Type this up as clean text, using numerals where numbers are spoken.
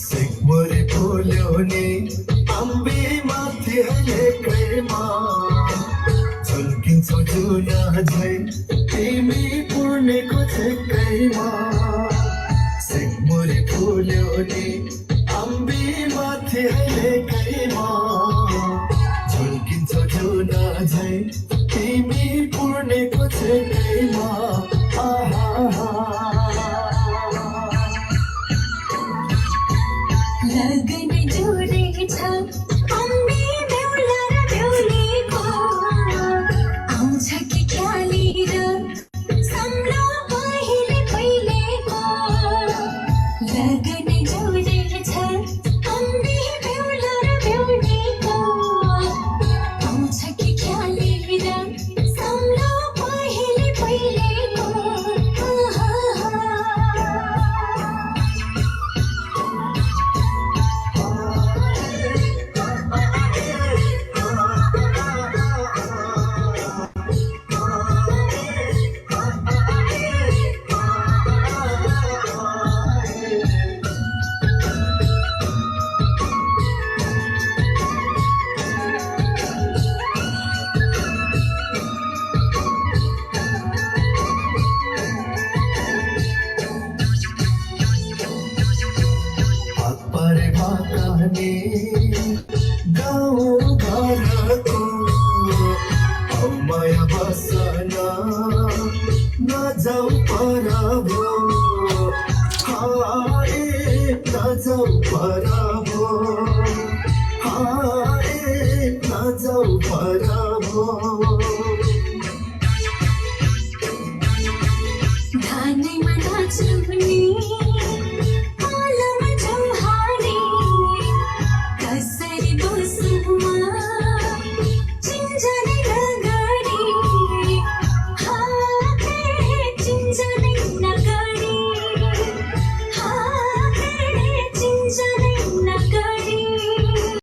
सिगमोरी फुल्योनी अम्बी माथि अहिले कैमा झुल्किन्छौ जुना झै तिमी पूर्णेको छेकैमा सिगमोरी फुल्योनी अम्बी माथि अहिले कैमा झुल्किन्छौ जुना झै तिमी पूर्णेको छेकैमा लगन जोडेछ अम्बे बेहुला र बेहुलीको आउँछ कि ख्यालेर सम्लो पहिले पहिलेको लगन जोडेछ अम्बे बेहुला र बेहुलीको आउँछ कि ख्यालेर सम्लो पहिले पहिलेको परे भाकाने गाउँ घरको माया बसना नजाऊ पर भो नजाऊ पर